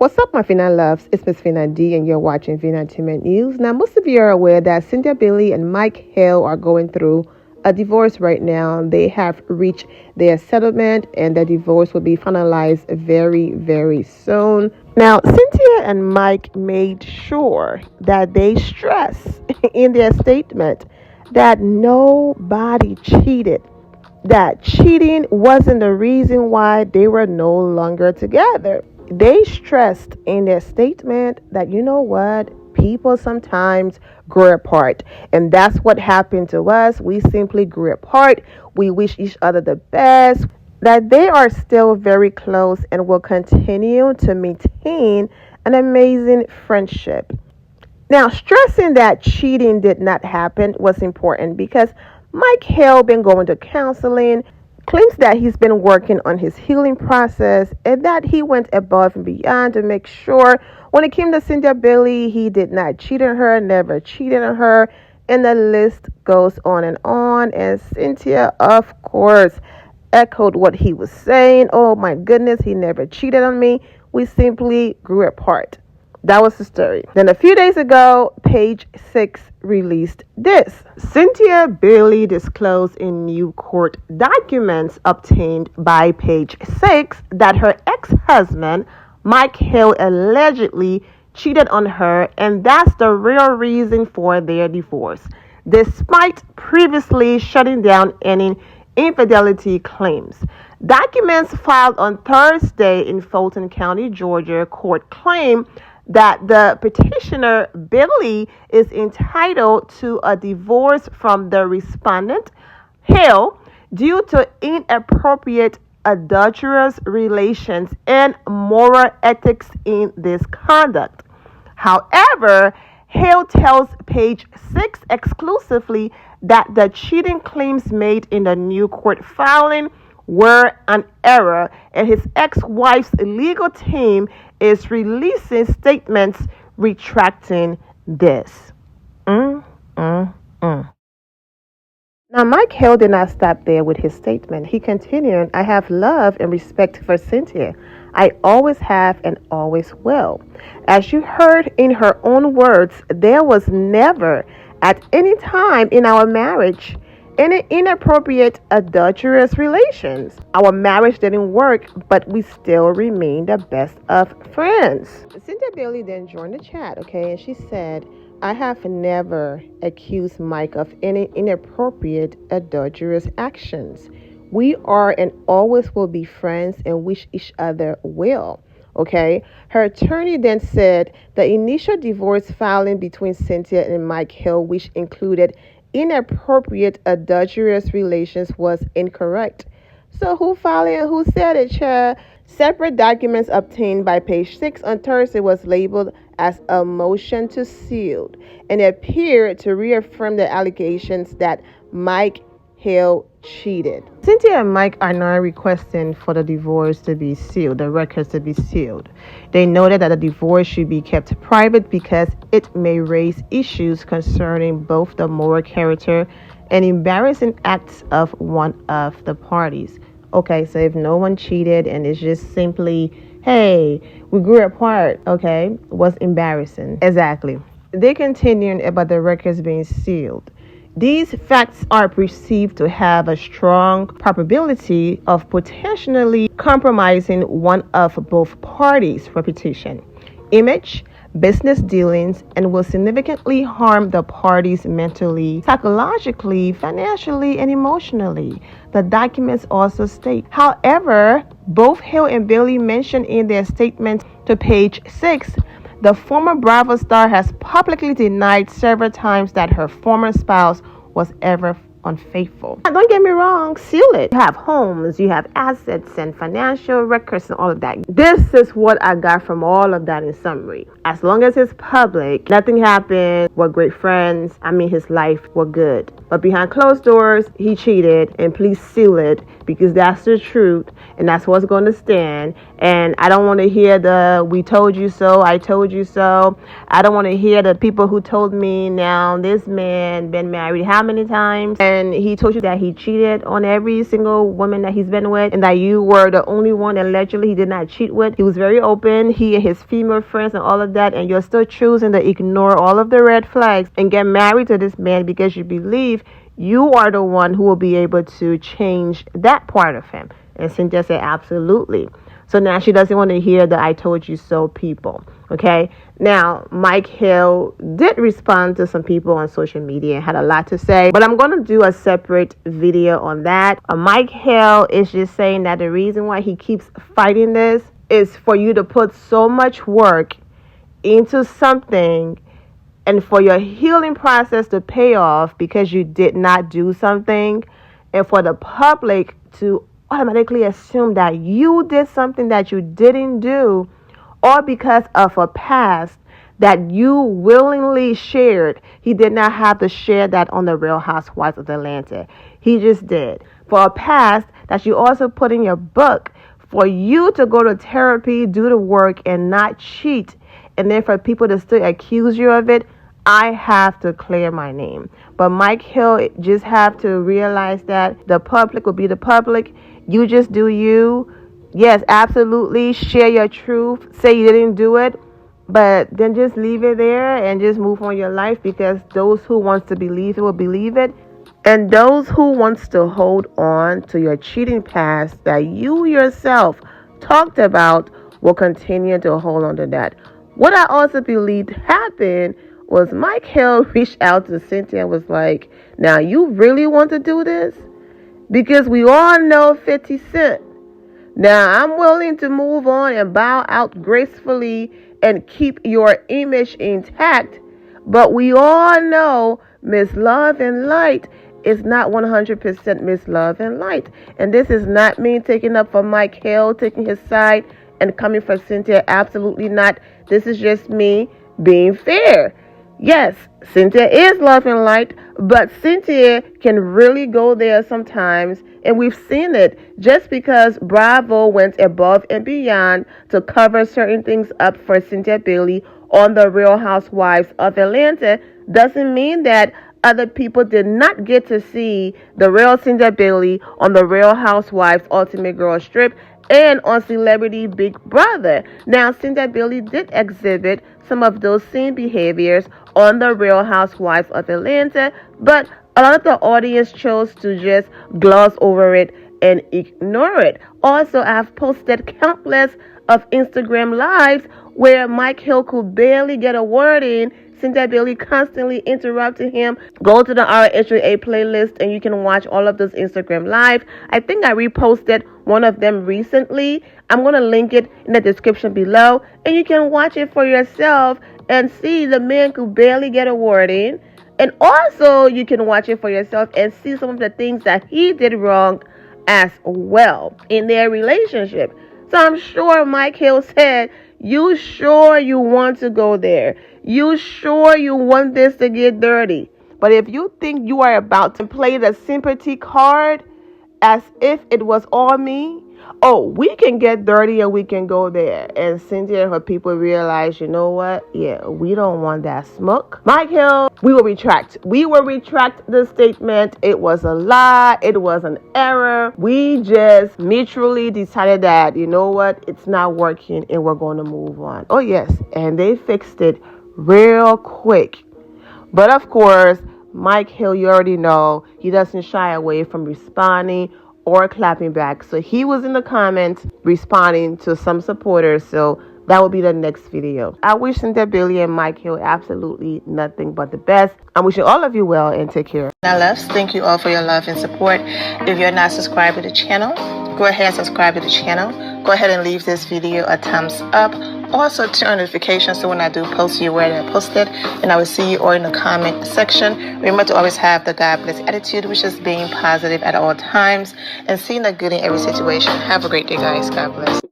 What's up, my Fina loves? It's Miss Fina D, and you're watching Fina Entertainment News. Now, most of you are aware that Cynthia Bailey and Mike Hill are going through a divorce right now. They have reached their settlement, and the divorce will be finalized very, very soon. Now, Cynthia and Mike made sure that they stress in their statement that nobody cheated, that cheating wasn't the reason why they were no longer together. They stressed in their statement that, you know what, people sometimes grow apart. And that's what happened to us. We simply grew apart. We wish each other the best. That they are still very close and will continue to maintain an amazing friendship. Now, stressing that cheating did not happen was important because Mike Hill been going to counseling, claims that he's been working on his healing process, and that he went above and beyond to make sure when it came to Cynthia Bailey, he did not cheat on her, never cheated on her, and the list goes on. And Cynthia, of course, echoed what he was saying. Oh my goodness, he never cheated on me. We simply grew apart. That was the story. Then a few days ago, Ft.Ex released this. Cynthia Bailey disclosed in new court documents obtained by Ft.Ex that her ex-husband, Mike Hill, allegedly cheated on her, and that's the real reason for their divorce, despite previously shutting down any infidelity claims. Documents filed on Thursday in Fulton County, Georgia court claim that the petitioner, Bailey, is entitled to a divorce from the respondent, Hill, due to inappropriate adulterous relations and moral ethics in this conduct. However, Hill tells Ft.Ex exclusively that the cheating claims made in the new court filing were an error, and his ex-wife's legal team is releasing statements retracting this. Now, Mike Hill did not stop there with his statement. He continued, I have love and respect for Cynthia. I always have and always will. As you heard in her own words, there was never at any time in our marriage any inappropriate adulterous relations. Our marriage didn't work, but we still remain the best of friends. Cynthia Bailey then joined the chat, and she said, I have never accused Mike of any inappropriate adulterous actions. We are and always will be friends and wish each other well. Her attorney then said the initial divorce filing between Cynthia and Mike Hill, which included inappropriate adulterous relations, was incorrect. So who filed it and who said it, child? Separate documents obtained by Ft.Ex on Thursday was labeled as a motion to seal and appeared to reaffirm the allegations that Mike Hill cheated. Cynthia and Mike are now requesting for the divorce to be sealed, the records to be sealed. They noted that the divorce should be kept private because it may raise issues concerning both the moral character and embarrassing acts of one of the parties. So if no one cheated and it's just simply, hey, we grew apart, was embarrassing. Exactly. They continued about the records being sealed. These facts are perceived to have a strong probability of potentially compromising one of both parties' reputation, image, business dealings, and will significantly harm the parties mentally, psychologically, financially, and emotionally. The documents also state. However, both Hill and Bailey mentioned in their statement to Ft.Ex, the former Bravo star has publicly denied several times that her former spouse was ever unfaithful. Now, don't get me wrong, seal it. You have homes, you have assets and financial records and all of that. This is what I got from all of that in summary. As long as it's public, nothing happened, we're great friends. His life, we're good. But behind closed doors, he cheated, and please seal it, because that's the truth and that's what's going to stand. And I don't want to hear the "we told you so," "I told you so." I don't want to hear the people who told me, now this man been married how many times and he told you that he cheated on every single woman that he's been with, and that you were the only one allegedly he did not cheat with. He was very open, he and his female friends and all of that, and you're still choosing to ignore all of the red flags and get married to this man because you believe you are the one who will be able to change that part of him. And Cynthia said, absolutely. So now she doesn't want to hear the "I told you so" people. Okay. Now, Mike Hill did respond to some people on social media and had a lot to say, but I'm going to do a separate video on that. Mike Hill is just saying that the reason why he keeps fighting this is for you to put so much work into something and for your healing process to pay off because you did not do something, and for the public to automatically assume that you did something that you didn't do, or because of a past that you willingly shared. He did not have to share that on the Real Housewives of Atlanta. He just did. For a past that you also put in your book, for you to go to therapy, do the work, and not cheat, and then for people to still accuse you of it, I have to clear my name. But Mike Hill just have to realize that the public will be the public. You just do you. Yes, absolutely. Share your truth. Say you didn't do it. But then just leave it there and just move on your life, because those who wants to believe it will believe it. And those who wants to hold on to your cheating past that you yourself talked about will continue to hold on to that. What I also believed happened was Mike Hill reached out to Cynthia and was like, now you really want to do this? Because we all know 50 Cent. Now I'm willing to move on and bow out gracefully and keep your image intact. But we all know Miss Love and Light is not 100% Miss Love and Light. And this is not me taking up for Mike Hill, taking his side and coming for Cynthia. Absolutely not. This is just me being fair. Yes, Cynthia is Love and Light, but Cynthia can really go there sometimes, and we've seen it. Just because Bravo went above and beyond to cover certain things up for Cynthia Bailey on the Real Housewives of Atlanta doesn't mean that other people did not get to see the real Cynthia Bailey on the Real Housewives Ultimate Girl Strip and on Celebrity Big Brother. Now, Cynthia Bailey did exhibit some of those same behaviors on the Real Housewives of Atlanta, but a lot of the audience chose to just gloss over it and ignore it. Also, I've posted countless of Instagram lives where Mike Hill could barely get a word in. Cynthia Bailey constantly interrupted him. Go to the RHA playlist and you can watch all of those Instagram live. I think I reposted one of them recently. I'm going to link it in the description below, and you can watch it for yourself and see the man could barely get a word in. And also you can watch it for yourself and see some of the things that he did wrong as well in their relationship. So I'm sure Mike Hill said, you sure you want to go there? You sure you want this to get dirty? But if you think you are about to play the sympathy card as if it was all me, oh, we can get dirty and we can go there. And Cynthia and her people realize, you know what? Yeah, we don't want that smoke. Mike Hill, we will retract. We will retract the statement. It was a lie. It was an error. We just mutually decided that, you know what? It's not working and we're going to move on. Oh, yes. And they fixed it real quick. But of course, Mike Hill, you already know, he doesn't shy away from responding or clapping back. So he was in the comments responding to some supporters. So that will be the next video. I wish Cynthia Bailey and Mike Hill absolutely nothing but the best. I'm wishing all of you well and take care. Now, loves, thank you all for your love and support. If you're not subscribed to the channel, go ahead and subscribe to the channel. Go ahead and leave this video a thumbs up. Also, turn on notifications so when I do post, you're aware that I posted. And I will see you all in the comment section. Remember to always have the God bless attitude, which is being positive at all times and seeing the good in every situation. Have a great day, guys. God bless.